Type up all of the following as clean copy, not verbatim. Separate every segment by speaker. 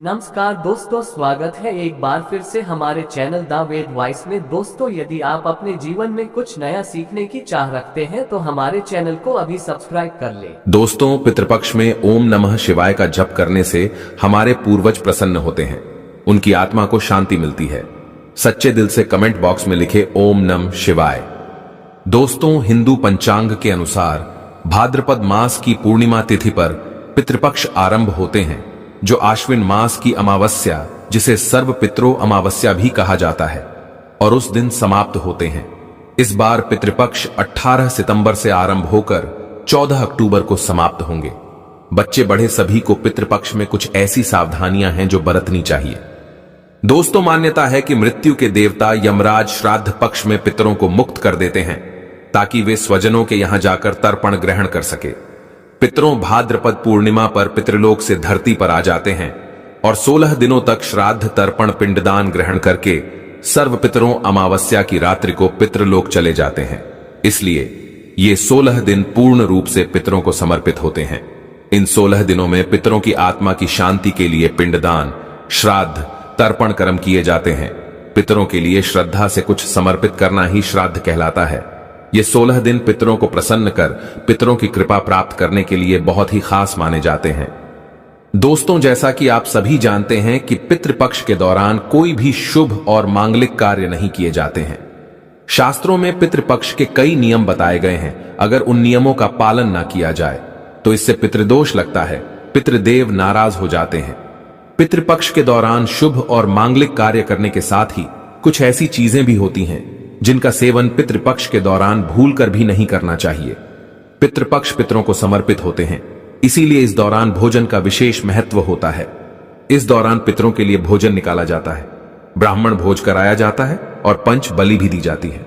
Speaker 1: नमस्कार दोस्तों, स्वागत है एक बार फिर से हमारे चैनल द वेद वॉइस में। दोस्तों, यदि आप अपने जीवन में कुछ नया सीखने की चाह रखते हैं तो हमारे चैनल को अभी सब्सक्राइब कर लें।
Speaker 2: दोस्तों, पितृपक्ष में ओम नमः शिवाय का जप करने से हमारे पूर्वज प्रसन्न होते हैं, उनकी आत्मा को शांति मिलती है। सच्चे दिल से कमेंट बॉक्स में लिखे ओम नमः शिवाय। दोस्तों, हिंदू पंचांग के अनुसार भाद्रपद मास की पूर्णिमा तिथि पर पितृपक्ष आरंभ होते हैं, जो आश्विन मास की अमावस्या, जिसे सर्व पितरो अमावस्या भी कहा जाता है, और उस दिन समाप्त होते हैं। इस बार पितृपक्ष 18 सितंबर से आरंभ होकर 14 अक्टूबर को समाप्त होंगे। बच्चे बड़े सभी को पितृपक्ष में कुछ ऐसी सावधानियां हैं जो बरतनी चाहिए। दोस्तों, मान्यता है कि मृत्यु के देवता यमराज श्राद्ध पक्ष में पितरों को मुक्त कर देते हैं, ताकि वे स्वजनों के यहां जाकर तर्पण ग्रहण कर सके। पितरों भाद्रपद पूर्णिमा पर पितृलोक से धरती पर आ जाते हैं और 16 दिनों तक श्राद्ध तर्पण पिंडदान ग्रहण करके सर्व पितरों अमावस्या की रात्रि को पितृलोक चले जाते हैं। इसलिए ये 16 दिन पूर्ण रूप से पितरों को समर्पित होते हैं। इन 16 दिनों में पितरों की आत्मा की शांति के लिए पिंडदान, श्राद्ध, तर्पण कर्म किए जाते हैं। पितरों के लिए श्रद्धा से कुछ समर्पित करना ही श्राद्ध कहलाता है। ये 16 दिन पितरों को प्रसन्न कर पितरों की कृपा प्राप्त करने के लिए बहुत ही खास माने जाते हैं। दोस्तों, जैसा कि आप सभी जानते हैं कि पितृपक्ष के दौरान कोई भी शुभ और मांगलिक कार्य नहीं किए जाते हैं। शास्त्रों में पितृपक्ष के कई नियम बताए गए हैं। अगर उन नियमों का पालन ना किया जाए तो इससे पितृदोष लगता है, पितृदेव नाराज हो जाते हैं। पितृपक्ष के दौरान शुभ और मांगलिक कार्य करने के साथ ही कुछ ऐसी चीजें भी होती हैं जिनका सेवन पितृपक्ष के दौरान भूलकर भी नहीं करना चाहिए। पितृपक्ष पितरों को समर्पित होते हैं, इसीलिए इस दौरान भोजन का विशेष महत्व होता है। इस दौरान पितरों के लिए भोजन निकाला जाता है, ब्राह्मण भोज कराया जाता है और पंच बलि भी दी जाती है।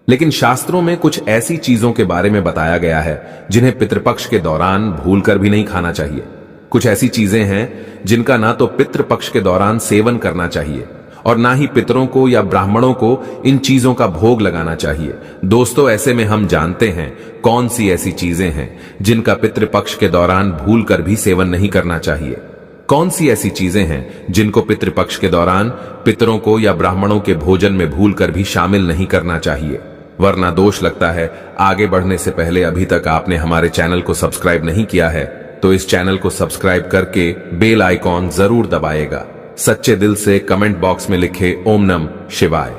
Speaker 2: लेकिन शास्त्रों में कुछ ऐसी चीजों के बारे में बताया गया है जिन्हें पितृपक्ष के दौरान भूलकर भी नहीं खाना चाहिए। कुछ ऐसी चीजें हैं जिनका ना तो पितृपक्ष के दौरान सेवन करना चाहिए और ना ही पितरों को या ब्राह्मणों को इन चीजों का भोग लगाना चाहिए। दोस्तों, ऐसे में हम जानते हैं कौन सी ऐसी चीजें हैं जिनका पितृपक्ष के दौरान भूलकर भी सेवन नहीं करना चाहिए। कौन सी ऐसी चीजें हैं जिनको पितृपक्ष के दौरान पितरों को या ब्राह्मणों के भोजन में भूलकर भी शामिल नहीं करना चाहिए, वरना दोष लगता है। आगे बढ़ने से पहले अभी तक आपने हमारे चैनल को सब्सक्राइब नहीं किया है तो इस चैनल को सब्सक्राइब करके बेल आइकॉन जरूर दबाएगा। सच्चे दिल से कमेंट बॉक्स में लिखे ओम नमः शिवाय।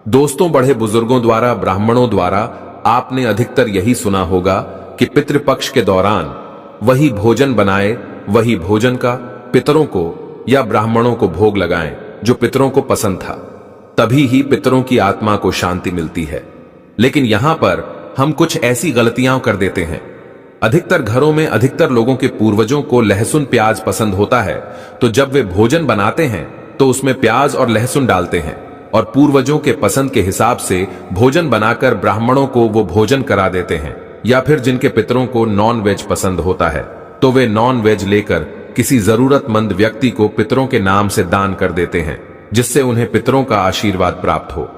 Speaker 2: दोस्तों, बड़े बुजुर्गों द्वारा, ब्राह्मणों द्वारा आपने अधिकतर यही सुना होगा कि पितृपक्ष के दौरान वही भोजन बनाए, वही भोजन का पितरों को या ब्राह्मणों को भोग लगाएं जो पितरों को पसंद था, तभी ही पितरों की आत्मा को शांति मिलती है। लेकिन यहां पर हम कुछ ऐसी गलतियां कर देते हैं। अधिकतर घरों में अधिकतर लोगों के पूर्वजों को लहसुन प्याज पसंद होता है, तो जब वे भोजन बनाते हैं तो उसमें प्याज और लहसुन डालते हैं और पूर्वजों के पसंद के हिसाब से भोजन बनाकर ब्राह्मणों को वो भोजन करा देते हैं। या फिर जिनके पितरों को नॉन वेज पसंद होता है तो वे नॉन वेज लेकर किसी जरूरतमंद व्यक्ति को पितरों के नाम से दान कर देते हैं, जिससे उन्हें पितरों का आशीर्वाद प्राप्त हो।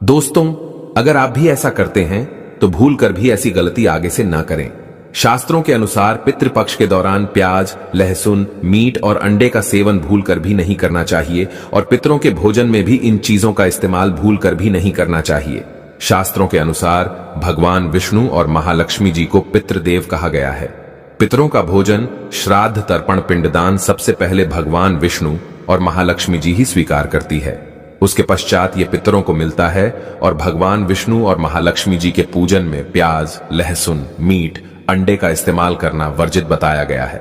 Speaker 2: दोस्तों, अगर आप भी ऐसा करते हैं तो भूल कर भी ऐसी गलती आगे से ना करें। शास्त्रों के अनुसार पितृपक्ष के दौरान प्याज, लहसुन, मीट और अंडे का सेवन भूलकर भी नहीं करना चाहिए और पितरों के भोजन में भी इन चीजों का इस्तेमाल भूलकर भी नहीं करना चाहिए। शास्त्रों के अनुसार भगवान विष्णु और महालक्ष्मी जी को पितृदेव कहा गया है। पितरों का भोजन, श्राद्ध, तर्पण, पिंडदान सबसे पहले भगवान विष्णु और महालक्ष्मी जी ही स्वीकार करती है। उसके पश्चात ये पितरों को मिलता है और भगवान विष्णु और महालक्ष्मी जी के पूजन में प्याज, लहसुन, मीट, अंडे का इस्तेमाल करना वर्जित बताया गया है।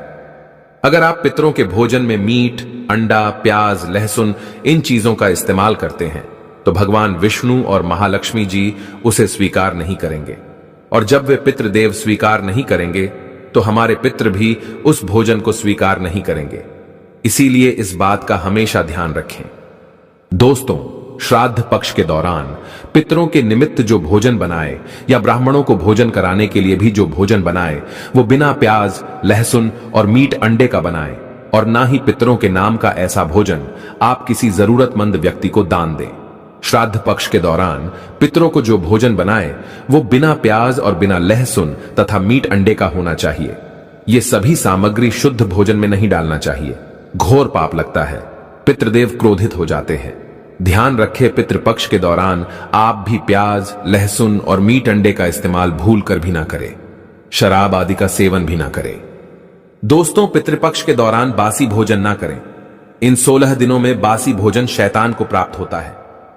Speaker 2: अगर आप पितरों के भोजन में मीट, अंडा, प्याज, लहसुन इन चीजों का इस्तेमाल करते हैं तो भगवान विष्णु और महालक्ष्मी जी उसे स्वीकार नहीं करेंगे, और जब वे पितृदेव स्वीकार नहीं करेंगे तो हमारे पितृ भी उस भोजन को स्वीकार नहीं करेंगे। इसीलिए इस बात का हमेशा ध्यान रखें। दोस्तों, श्राद्ध पक्ष के दौरान पितरों के निमित्त जो भोजन बनाए या ब्राह्मणों को भोजन कराने के लिए भी जो भोजन बनाए वो बिना प्याज, लहसुन और मीट, अंडे का बनाए, और ना ही पितरों के नाम का ऐसा भोजन आप किसी जरूरतमंद व्यक्ति को दान दें। श्राद्ध पक्ष के दौरान पितरों को जो भोजन बनाए वो बिना प्याज और बिना लहसुन तथा मीट, अंडे का होना चाहिए। ये सभी सामग्री शुद्ध भोजन में नहीं डालना चाहिए। घोर पाप लगता है। पितृदेव क्रोधित हो जाते हैं। ध्यान रखें, पितृपक्ष के दौरान आप भी प्याज, लहसुन और मीट अंडे का इस्तेमाल भूल कर भी ना करें। शराब आदि का सेवन भी ना करें। दोस्तों, पितृपक्ष के दौरान बासी भोजन ना करें। इन 16 दिनों में बासी भोजन शैतान को प्राप्त होता है।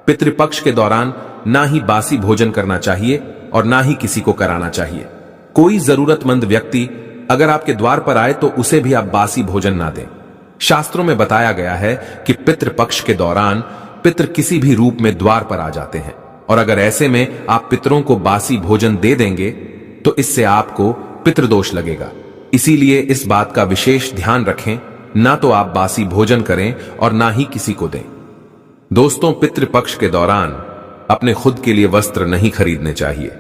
Speaker 2: पितृपक्ष के दौरान ना ही बासी भोजन करना चाहिए और ना ही किसी को कराना चाहिए। कोई जरूरतमंद व्यक्ति अगर आपके द्वार पर आए तो उसे भी आप बासी भोजन ना दें। शास्त्रों में बताया गया है कि पितृपक्ष के दौरान पितृ किसी भी रूप में द्वार पर आ जाते हैं, और अगर ऐसे में आप पितरों को बासी भोजन दे देंगे तो इससे आपको पितृदोष लगेगा। इसीलिए इस बात का विशेष ध्यान रखें, ना तो आप बासी भोजन करें और ना ही किसी को दें। दोस्तों, पितृपक्ष के दौरान अपने खुद के लिए वस्त्र नहीं खरीदने चाहिए।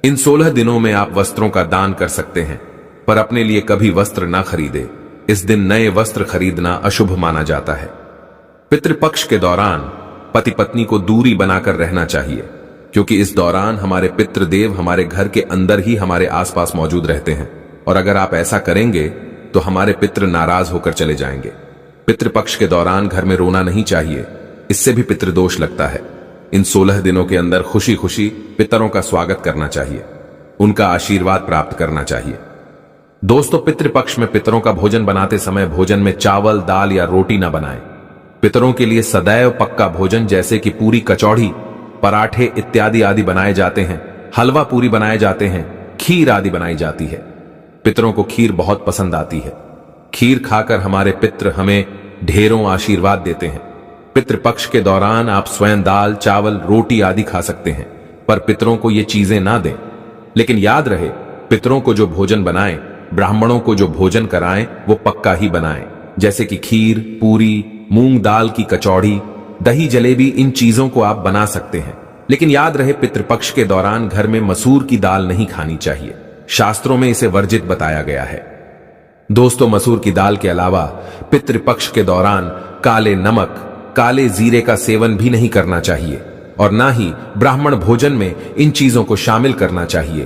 Speaker 2: इन 16 दिनों में आप वस्त्रों का दान कर सकते हैं, पर अपने लिए कभी वस्त्र ना खरीदे। इस दिन नए वस्त्र खरीदना अशुभ माना जाता है। पितृपक्ष के दौरान पति पत्नी को दूरी बनाकर रहना चाहिए, क्योंकि इस दौरान हमारे पितृदेव हमारे घर के अंदर ही हमारे आसपास मौजूद रहते हैं, और अगर आप ऐसा करेंगे तो हमारे पितृ नाराज होकर चले जाएंगे। पितृपक्ष के दौरान घर में रोना नहीं चाहिए, इससे भी पितृदोष लगता है। इन 16 दिनों के अंदर खुशी खुशी पितरों का स्वागत करना चाहिए, उनका आशीर्वाद प्राप्त करना चाहिए। दोस्तों, पितृपक्ष में पितरों का भोजन बनाते समय भोजन में चावल, दाल या रोटी ना बनाएं। पितरों के लिए सदैव पक्का भोजन जैसे कि पूरी, कचौड़ी, पराठे इत्यादि आदि बनाए जाते हैं। हलवा पूरी बनाए जाते हैं, खीर आदि बनाई जाती है। पितरों को खीर बहुत पसंद आती है। खीर खाकर हमारे पितृ हमें ढेरों आशीर्वाद देते हैं। पितृपक्ष के दौरान आप स्वयं दाल, चावल, रोटी आदि खा सकते हैं, पर पितरों को ये चीजें ना दें। लेकिन याद रहे, पितरों को जो भोजन बनाएं, ब्राह्मणों को जो भोजन कराएं, वो पक्का ही बनाएं, जैसे कि खीर, पूरी, मूंग दाल की कचौड़ी, दही, जलेबी, इन चीजों को आप बना सकते हैं। लेकिन याद रहे, पितृपक्ष के दौरान घर में मसूर की दाल नहीं खानी चाहिए। शास्त्रों में इसे वर्जित बताया गया है। दोस्तों, मसूर की दाल के अलावा पितृपक्ष के दौरान काले नमक, काले जीरे का सेवन भी नहीं करना चाहिए, और ना ही ब्राह्मण भोजन में इन चीजों को शामिल करना चाहिए।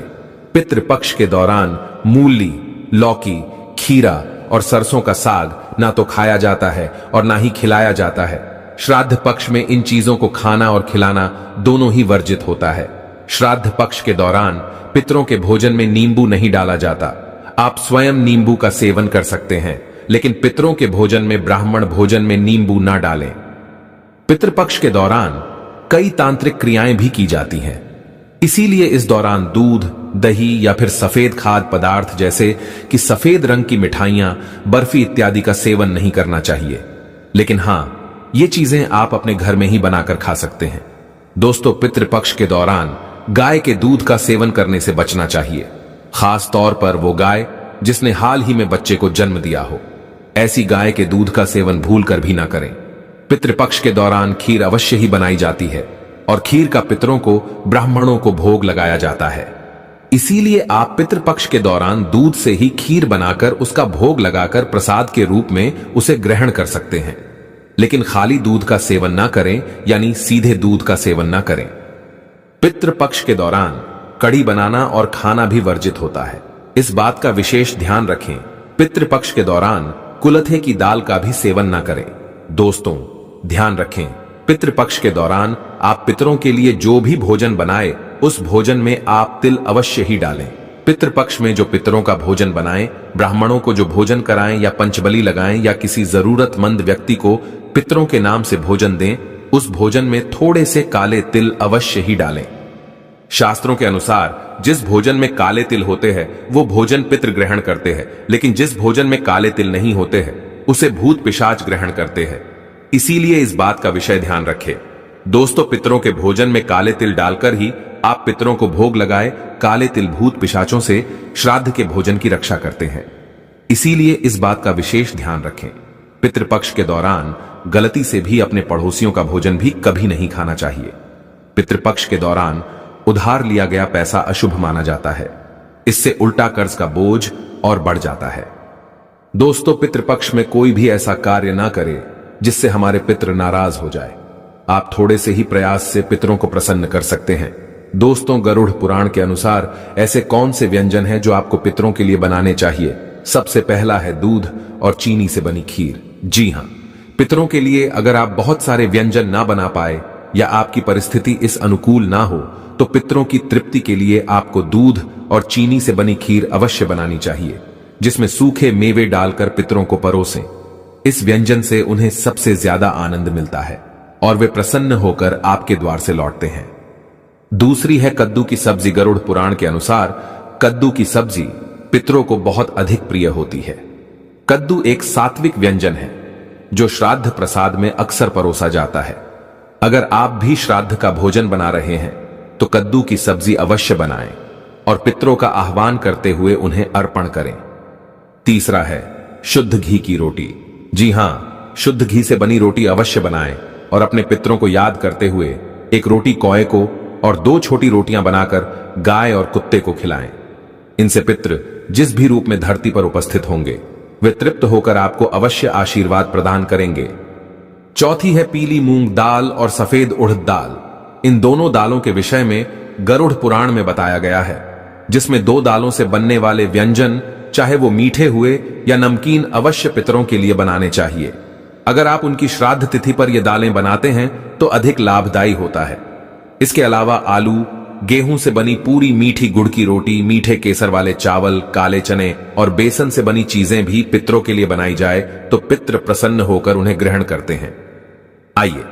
Speaker 2: पितृपक्ष के दौरान मूली, लौकी, खीरा और सरसों का साग ना तो खाया जाता है और ना ही खिलाया जाता है। श्राद्ध पक्ष में इन चीजों को खाना और खिलाना दोनों ही वर्जित होता है। श्राद्ध पक्ष के दौरान पितरों के भोजन में नींबू नहीं डाला जाता। आप स्वयं नींबू का सेवन कर सकते हैं, लेकिन पितरों के भोजन में, ब्राह्मण भोजन में नींबू ना डालें। पितृपक्ष के दौरान कई तांत्रिक क्रियाएं भी की जाती हैं, इसीलिए इस दौरान दूध, दही या फिर सफेद खाद्य पदार्थ जैसे कि सफेद रंग की मिठाइयां, बर्फी इत्यादि का सेवन नहीं करना चाहिए। लेकिन हां, ये चीजें आप अपने घर में ही बनाकर खा सकते हैं। दोस्तों, पितृपक्ष के दौरान गाय के दूध का सेवन करने से बचना चाहिए, खास तौर पर वो गाय जिसने हाल ही में बच्चे को जन्म दिया हो। ऐसी गाय के दूध का सेवन भूल कर भी ना करें। पितृपक्ष के दौरान खीर अवश्य ही बनाई जाती है, और खीर का पितरों को, ब्राह्मणों को भोग लगाया जाता है। इसीलिए आप पितृपक्ष के दौरान दूध से ही खीर बनाकर उसका भोग लगाकर प्रसाद के रूप में उसे ग्रहण कर सकते हैं। लेकिन खाली दूध का सेवन ना करें, यानी सीधे दूध का सेवन ना करें। पितृपक्ष के दौरान कड़ी बनाना और खाना भी वर्जित होता है, इस बात का विशेष ध्यान रखें। पितृपक्ष के दौरान कुलथे की दाल का भी सेवन ना करें। दोस्तों, ध्यान रखें, पितृपक्ष के दौरान आप पितरों के लिए जो भी भोजन बनाए, उस भोजन में आप तिल अवश्य ही डालें। पितृपक्ष में जो पितरों का भोजन बनाएं, ब्राह्मणों को जो भोजन कराएं या पंचबली लगाएं या किसी जरूरतमंद व्यक्ति को पितरों के नाम से भोजन दें, उस भोजन में थोड़े से काले तिल अवश्य ही डालें। शास्त्रों के अनुसार जिस भोजन में काले तिल होते हैं वो भोजन पितृ ग्रहण करते हैं, लेकिन जिस भोजन में काले तिल नहीं होते हैं उसे भूत पिशाच ग्रहण करते हैं। इसीलिए इस बात का विषय ध्यान रखें। दोस्तों, पितरों के भोजन में काले तिल डालकर ही आप पितरों को भोग लगाए। काले तिल भूत पिशाचों से, श्राद्ध के भोजन की रक्षा करते हैं। इसीलिए इस बात का विशेष ध्यान रखें। पितृपक्ष के दौरान गलती से भी अपने पड़ोसियों का भोजन भी कभी नहीं खाना चाहिए। पितृपक्ष के दौरान उधार लिया गया पैसा अशुभ माना जाता है, इससे उल्टा कर्ज का बोझ और बढ़ जाता है। दोस्तों, पितृपक्ष में कोई भी ऐसा कार्य ना करे जिससे हमारे पितृ नाराज हो जाए। आप थोड़े से ही प्रयास से पितरों को प्रसन्न कर सकते हैं। दोस्तों, गरुड़ पुराण के अनुसार ऐसे कौन से व्यंजन हैं जो आपको पितरों के लिए बनाने चाहिए? सबसे पहला है दूध और चीनी से बनी खीर। जी हां, पितरों के लिए अगर आप बहुत सारे व्यंजन ना बना पाए या आपकी परिस्थिति इस अनुकूल ना हो तो पितरों की तृप्ति के लिए आपको दूध और चीनी से बनी खीर अवश्य बनानी चाहिए, जिसमें सूखे मेवे डालकर पितरों को परोसें। इस व्यंजन से उन्हें सबसे ज्यादा आनंद मिलता है और वे प्रसन्न होकर आपके द्वार से लौटते हैं। दूसरी है कद्दू की सब्जी। गरुड़ पुराण के अनुसार कद्दू की सब्जी पितरों को बहुत अधिक प्रिय होती है। कद्दू एक सात्विक व्यंजन है जो श्राद्ध प्रसाद में अक्सर परोसा जाता है। अगर आप भी श्राद्ध का भोजन बना रहे हैं तो कद्दू की सब्जी अवश्य बनाएं और पितरों का आह्वान करते हुए उन्हें अर्पण करें। तीसरा है शुद्ध घी की रोटी। जी हां, शुद्ध घी से बनी रोटी अवश्य बनाएं और अपने पितरों को याद करते हुए एक रोटी कौए को और 2 छोटी रोटियां बनाकर गाय और कुत्ते को खिलाएं। इनसे पितृ जिस भी रूप में धरती पर उपस्थित होंगे वे तृप्त होकर आपको अवश्य आशीर्वाद प्रदान करेंगे। चौथी है पीली मूंग दाल और सफेद उड़द दाल। इन दोनों दालों के विषय में गरुड़ पुराण में बताया गया है, जिसमें 2 दालों से बनने वाले व्यंजन चाहे वो मीठे हुए या नमकीन अवश्य पितरों के लिए बनाने चाहिए। अगर आप उनकी श्राद्ध तिथि पर ये दालें बनाते हैं तो अधिक लाभदायी होता है। इसके अलावा आलू, गेहूं से बनी पूरी मीठी गुड़ की रोटी, मीठे केसर वाले चावल, काले चने और बेसन से बनी चीजें भी पितरों के लिए बनाई जाए तो पितृ प्रसन्न होकर उन्हें ग्रहण करते हैं। आइए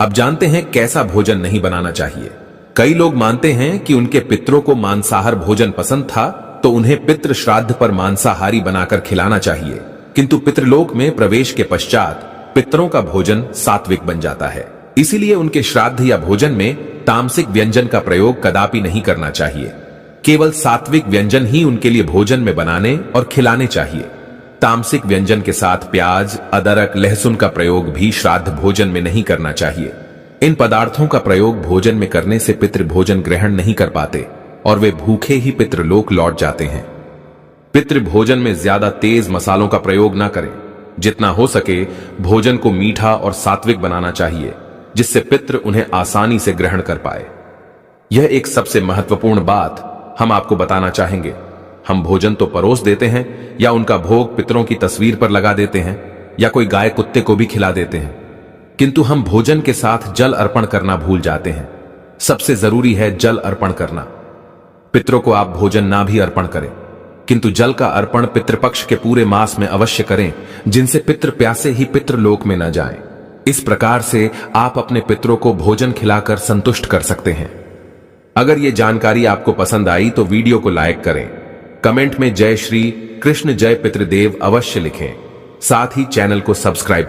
Speaker 2: अब जानते हैं कैसा भोजन नहीं बनाना चाहिए। कई लोग मानते हैं कि उनके पितरों को मांसाहार भोजन पसंद था तो उन्हें पितृ श्राद्ध पर मांसाहारी बनाकर खिलाना चाहिए, किंतु पितृलोक में प्रवेश के पश्चात पितरों का भोजन सात्विक बन जाता है। इसीलिए उनके श्राद्ध या भोजन में तामसिक व्यंजन का प्रयोग कदापि नहीं करना चाहिए। केवल सात्विक व्यंजन ही उनके लिए भोजन में बनाने और खिलाने चाहिए। तामसिक व्यंजन के साथ प्याज, अदरक, लहसुन का प्रयोग भी श्राद्ध भोजन में नहीं करना चाहिए। इन पदार्थों का प्रयोग भोजन में करने से पितृ भोजन ग्रहण नहीं कर पाते और वे भूखे ही पितृलोक लौट जाते हैं। पितृ भोजन में ज्यादा तेज मसालों का प्रयोग ना करें। जितना हो सके भोजन को मीठा और सात्विक बनाना चाहिए, जिससे पितृ उन्हें आसानी से ग्रहण कर पाए। यह एक सबसे महत्वपूर्ण बात हम आपको बताना चाहेंगे। हम भोजन तो परोस देते हैं या उनका भोग पितरों की तस्वीर पर लगा देते हैं या कोई गाय कुत्ते को भी खिला देते हैं, किंतु हम भोजन के साथ जल अर्पण करना भूल जाते हैं। सबसे जरूरी है जल अर्पण करना। पितरों को आप भोजन ना भी अर्पण करें, किंतु जल का अर्पण पितृपक्ष के पूरे मास में अवश्य करें, जिनसे पितृ प्यासे ही पितृलोक में न जाएं। इस प्रकार से आप अपने पितरों को भोजन खिलाकर संतुष्ट कर सकते हैं। अगर यह जानकारी आपको पसंद आई तो वीडियो को लाइक करें, कमेंट में जय श्री कृष्ण जय पितृदेव अवश्य लिखें, साथ ही चैनल को सब्सक्राइब